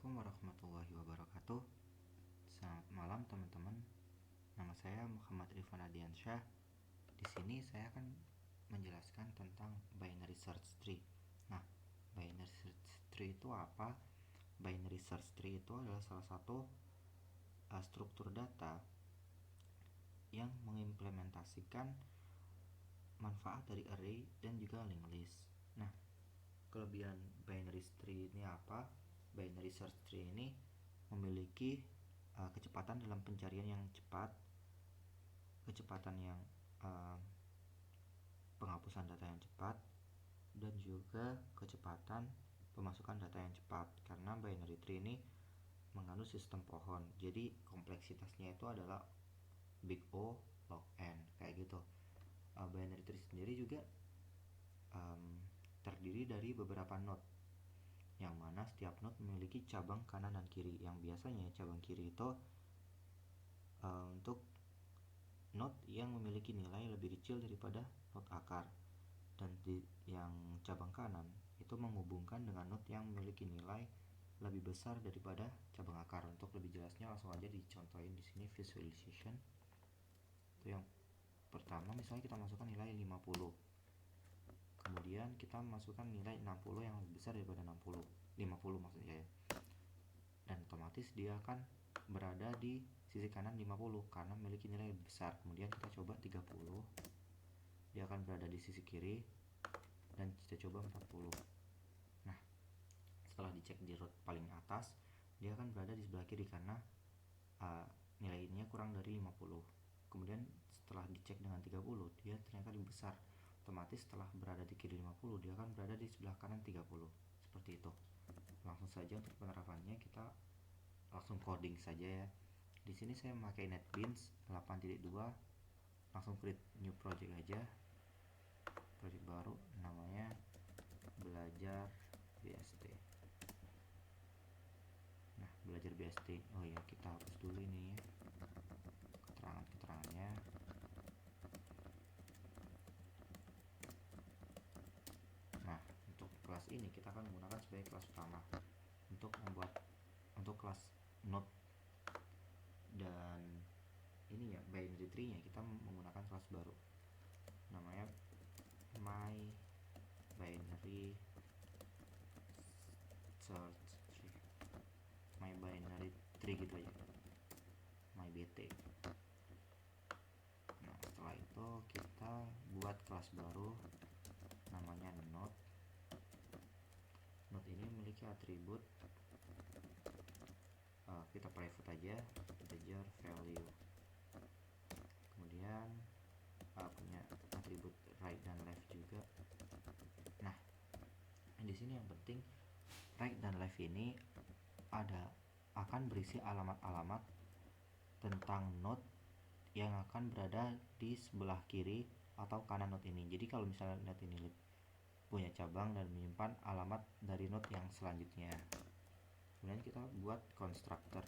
Assalamualaikum warahmatullahi wabarakatuh. Selamat malam teman-teman. Nama saya Muhammad Irfan Adiansyah. Di sini saya akan menjelaskan tentang binary search tree. Nah, binary search tree itu apa? Binary search tree itu adalah salah satu struktur data yang mengimplementasikan manfaat dari array dan juga linked list. Nah, kelebihan binary tree ini apa? Binary search tree ini memiliki kecepatan dalam pencarian yang cepat, kecepatan yang penghapusan data yang cepat, dan juga kecepatan pemasukan data yang cepat. Karena binary tree ini mengandung sistem pohon, jadi kompleksitasnya itu adalah big O log n kayak gitu. Binary tree sendiri juga terdiri dari beberapa node, yang mana setiap node memiliki cabang kanan dan kiri. Yang biasanya cabang kiri itu untuk node yang memiliki nilai lebih kecil daripada node akar, dan yang cabang kanan itu menghubungkan dengan node yang memiliki nilai lebih besar daripada cabang akar. Untuk lebih jelasnya langsung aja dicontohin di sini visualization. Itu yang pertama, misalnya kita masukkan nilai 50, kemudian kita masukkan nilai 60 yang lebih besar daripada 50 maksudnya ya, dan otomatis dia akan berada di sisi kanan 50 karena memiliki nilai lebih besar. Kemudian kita coba 30, dia akan berada di sisi kiri, dan kita coba 40. Nah, setelah dicek di root paling atas, dia akan berada di sebelah kiri karena nilainya kurang dari 50. Kemudian setelah dicek dengan 30, dia ternyata lebih besar. Otomatis setelah berada di kiri 50, dia akan berada di sebelah kanan 30. Seperti itu. Langsung saja untuk penerapannya kita langsung coding saja ya. Di sini saya memakai NetBeans 8.2. Langsung create new project aja. Project baru namanya belajar BST. Nah, belajar BST. Oh ya, kita hapus dulu ini ya, keterangannya. Nah, untuk kelas ini kita akan menggunakan sebagai kelas utama untuk kelas node, dan ini ya binary tree nya kita menggunakan kelas baru namanya my binary search tree, my binary tree gitu aja, my bt. Nah, setelah itu kita buat kelas baru namanya node. Node ini memiliki atribut kita private aja, integer value. Kemudian punya atribut right dan left juga. Nah, di sini yang penting right dan left ini akan berisi alamat-alamat tentang node yang akan berada di sebelah kiri atau kanan node ini. Jadi kalau misalnya node ini punya cabang dan menyimpan alamat dari node yang selanjutnya. Kemudian kita buat constructor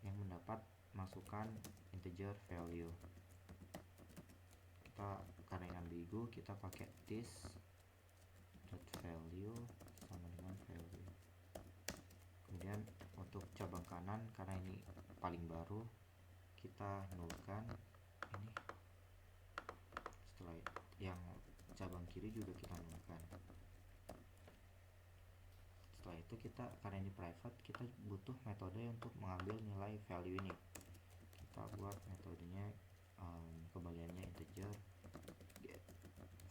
yang mendapat masukan integer value. Kita karena yang ambigu, kita pakai this value sama dengan value. Kemudian untuk cabang kanan, karena ini paling baru, kita nulkan ini. Setelah yang cabang kiri juga kita nulkan. Setelah itu kita, karena ini private, kita butuh metode untuk mengambil nilai value ini. Kita buat metodenya kembaliannya integer get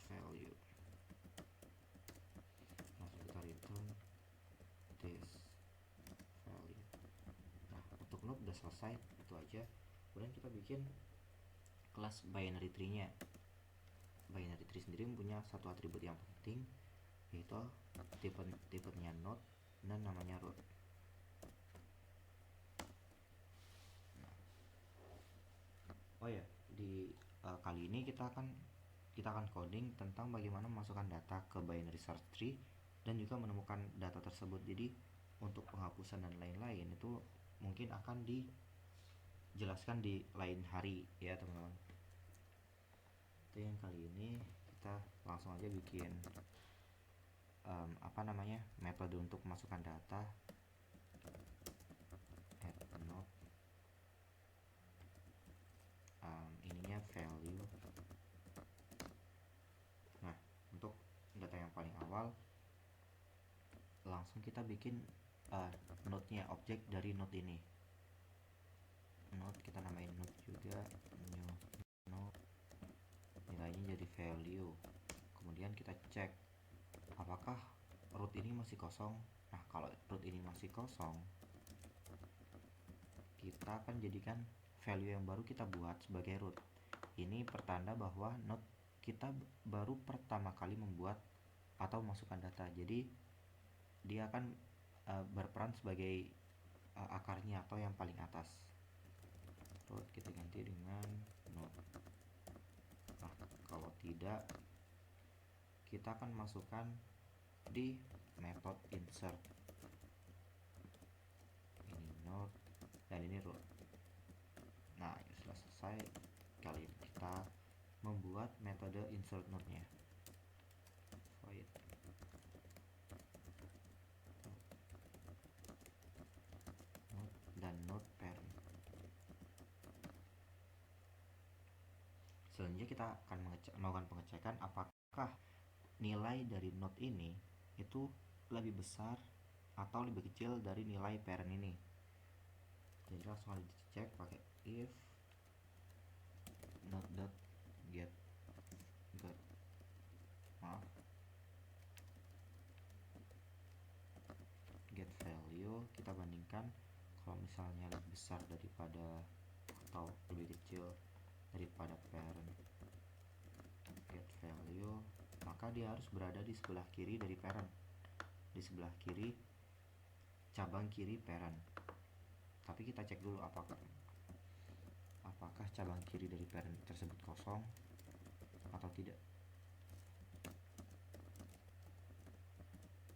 value. Langsung kita return this value. Nah, untuk node udah selesai, itu aja. Kemudian kita bikin kelas binary tree nya. Binary tree sendiri mempunyai satu atribut yang penting, yaitu tipenya node dan namanya root. Nah, oh ya, di kali ini kita akan coding tentang bagaimana memasukkan data ke binary search tree dan juga menemukan data tersebut. Jadi untuk penghapusan dan lain-lain itu mungkin akan dijelaskan di lain hari ya teman-teman. Itu yang kali ini kita langsung aja bikin metode untuk masukkan data add node, ininya value. Nah, untuk data yang paling awal langsung kita bikin node-nya, objek dari node ini. Node kita namain node juga, new node, nilainya jadi value. Kemudian kita cek apakah root ini masih kosong. Nah, kalau root ini masih kosong, kita akan jadikan value yang baru kita buat sebagai root. Ini pertanda bahwa node kita baru pertama kali membuat atau masukkan data. Jadi dia akan berperan sebagai akarnya atau yang paling atas. Root kita ganti dengan node. Nah, kalau tidak, kita akan masukkan di method insert. Ini node dan ini root. Nah, sudah selesai. Kali ini kita membuat metode insert node-nya. Void node dan node parent. Selanjutnya kita akan melakukan pengecekan apakah nilai dari node ini itu lebih besar atau lebih kecil dari nilai parent ini. Jadi langsung aja dicek pakai if node.get get value, kita bandingkan kalau misalnya lebih besar daripada atau lebih kecil daripada parent get value, maka dia harus berada di sebelah kiri dari parent, di sebelah kiri cabang kiri parent. Tapi kita cek dulu apakah cabang kiri dari parent tersebut kosong atau tidak.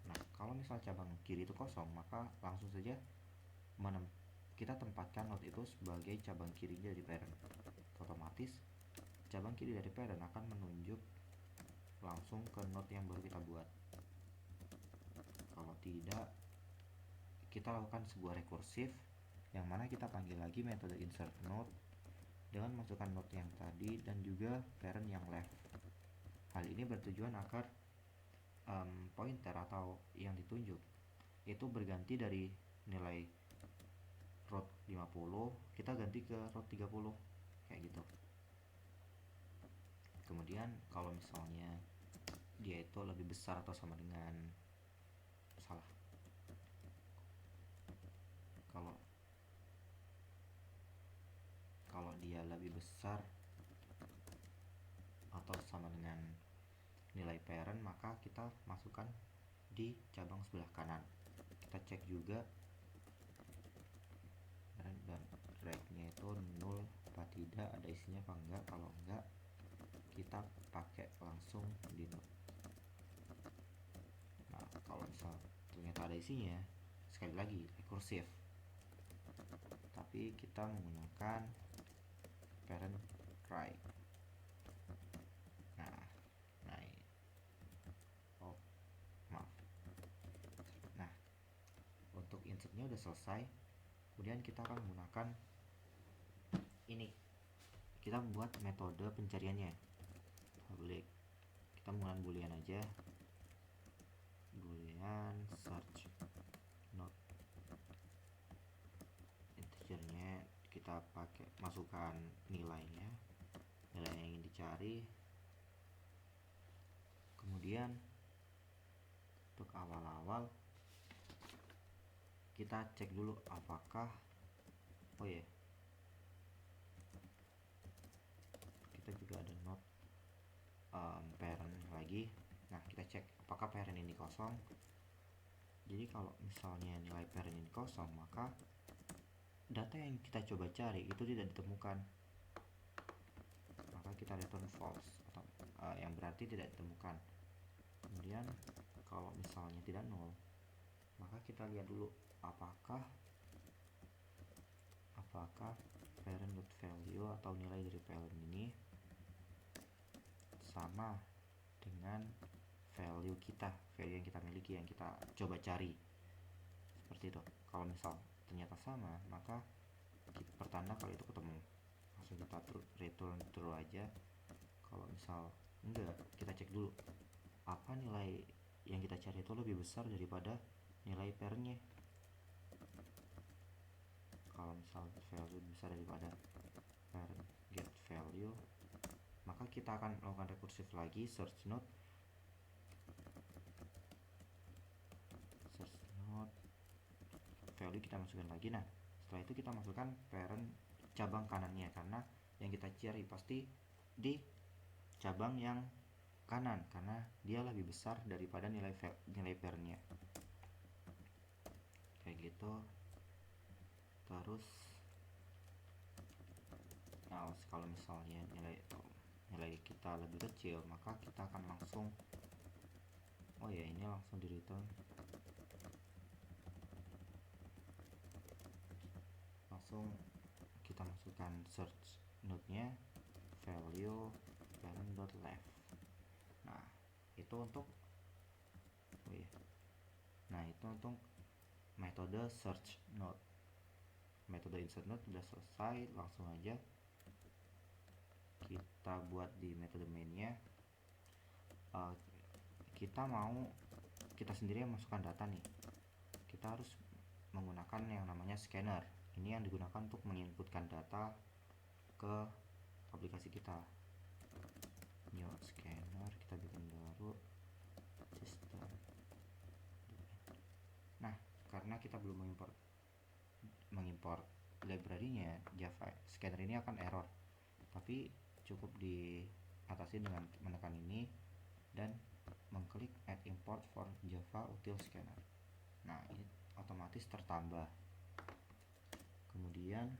Nah, kalau misal cabang kiri itu kosong, maka langsung saja kita tempatkan node itu sebagai cabang kiri dari parent. Otomatis cabang kiri dari parent akan menunjuk langsung ke node yang baru kita buat. Kalau tidak, kita lakukan sebuah rekursif yang mana kita panggil lagi metode insert node dengan masukkan node yang tadi dan juga parent yang left. Hal ini bertujuan agar pointer atau yang ditunjuk itu berganti dari nilai root 50 kita ganti ke root 30 kayak gitu. Kemudian kalau misalnya dia itu lebih besar atau sama dengan kalau dia lebih besar atau sama dengan nilai parent, maka kita masukkan di cabang sebelah kanan. Kita cek juga dan rate-nya itu 0 apa tidak, ada isinya apa enggak. Kalau enggak, kita pakai langsung di node. Nah, kalau misal ternyata ada isinya, sekali lagi rekursif, tapi kita menggunakan parent try. Untuk insertnya udah selesai. Kemudian kita akan menggunakan ini, kita membuat metode pencariannya. Public, kita menggunakan boolean aja, boolean search node. Integernya kita pakai masukkan nilai yang ingin dicari. Kemudian untuk awal-awal kita cek dulu apakah kita juga ada node parent lagi. Nah, kita cek apakah parent ini kosong. Jadi kalau misalnya nilai parent ini kosong, maka data yang kita coba cari itu tidak ditemukan, maka kita return false atau yang berarti tidak ditemukan. Kemudian kalau misalnya tidak nol, maka kita lihat dulu apakah parent.value atau nilai dari parent ini sama dengan value yang kita miliki, yang kita coba cari. Seperti itu. Kalau misal ternyata sama, maka pertanda kalau itu ketemu, langsung kita return true aja. Kalau misal enggak, kita cek dulu apa nilai yang kita cari itu lebih besar daripada nilai pairnya. Kalau misal value besar daripada parent get value, maka kita akan melakukan rekursif lagi, search node value kita masukkan lagi. Nah, setelah itu kita masukkan parent cabang kanannya, karena yang kita cari pasti di cabang yang kanan karena dia lebih besar daripada nilai pairnya. Kayak gitu. Terus nah, kalau misalnya nilai kita lebih kecil, maka kita akan langsung ini langsung di return, langsung kita masukkan search node-nya value parent.left. Nah, itu untuk metode search node. Metode insert node sudah selesai, langsung aja kita buat di metode mainnya. Kita sendiri yang masukkan data nih. Kita harus menggunakan yang namanya scanner. Ini yang digunakan untuk menginputkan data ke aplikasi kita. New scanner, kita bikin baru system. Nah, karena kita belum mengimport library-nya Java, scanner ini akan error. Tapi cukup diatasi dengan menekan ini dan mengklik add import for Java util scanner. Nah, ini otomatis tertambah. Kemudian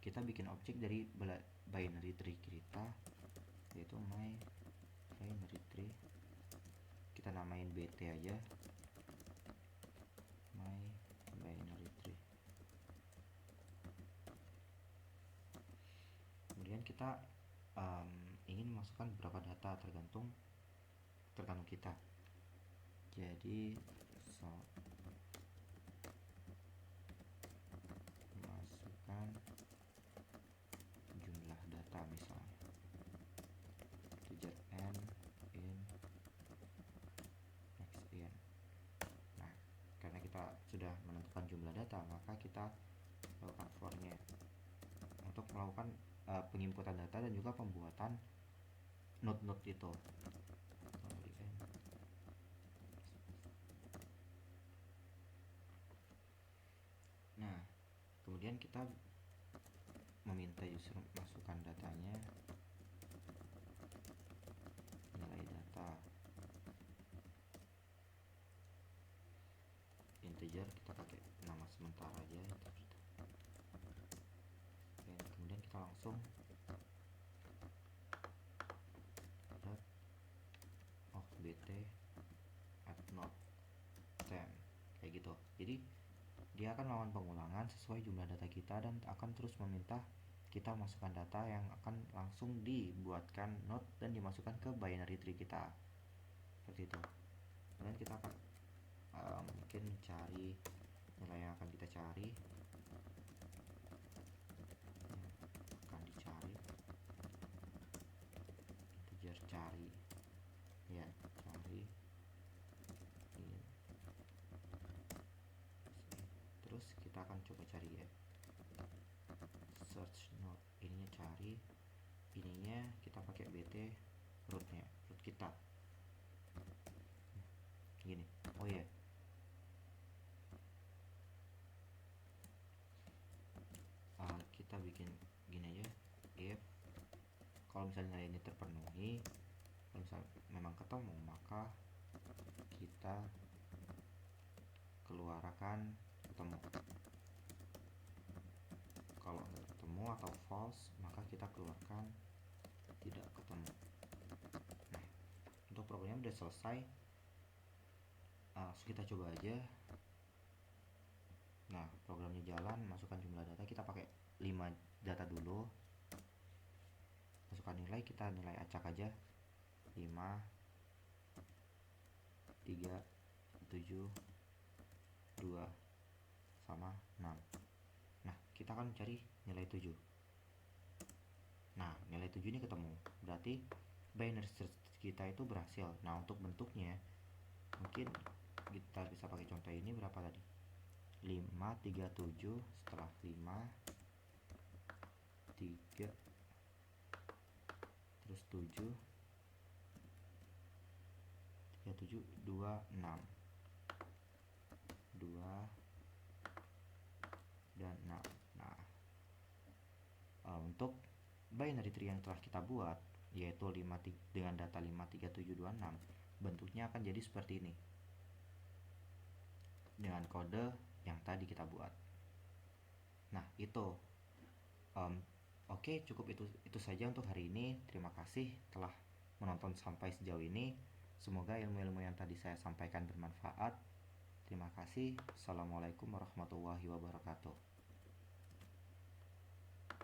kita bikin objek dari binary tree kita, yaitu my binary tree. Kita namain bt aja, my binary tree. Kemudian kita ingin memasukkan beberapa data tergantung kita. Jadi masukkan jumlah data, misalnya integer n in x in. Nah, karena kita sudah menentukan jumlah data, maka kita lakukan for-nya untuk melakukan penginputan data dan juga pembuatan node-node itu. Nah, kemudian kita meminta user masukkan datanya, nilai data integer, kita pakai nama sementara aja. Dan kemudian kita langsung bt add node 10 kayak gitu. Jadi dia akan melakukan pengulangan sesuai jumlah data kita dan akan terus meminta kita masukkan data yang akan langsung dibuatkan node dan dimasukkan ke binary tree kita, seperti itu. Kemudian kita akan mungkin mencari nilai yang akan kita cari, integer cari ya, cari ini. Terus kita akan coba cari ya, search node, ininya cari, ininya kita pakai bt root kita gini. Kita bikin gini aja, if kalau misalnya ini terpenuhi, kalau misalnya memang ketemu, maka kita keluarkan ketemu. Kalau nggak ketemu atau false, maka kita keluarkan tidak ketemu. Nah, untuk programnya udah selesai. Kita coba aja. Nah, programnya jalan, masukkan jumlah data, kita pakai 5 data dulu. Masukkan nilai, kita nilai acak aja 5. 3, 7, 2, sama 6. Nah, kita akan cari nilai 7. Nah, nilai 7 ini ketemu. Berarti binary search kita itu berhasil. Nah, untuk bentuknya mungkin kita bisa pakai contoh ini. Berapa tadi? 5, 3, 7. Setelah 5, 3, terus 7, 3, 7, 2, 6. 2 dan 6. Nah, untuk binary tree yang telah kita buat, yaitu 5 dengan data 5, 3, 7, 2, 6, bentuknya akan jadi seperti ini dengan kode yang tadi kita buat. Nah, itu oke, cukup itu saja untuk hari ini. Terima kasih telah menonton sampai sejauh ini. Semoga ilmu-ilmu yang tadi saya sampaikan bermanfaat. Terima kasih. Assalamualaikum warahmatullahi wabarakatuh.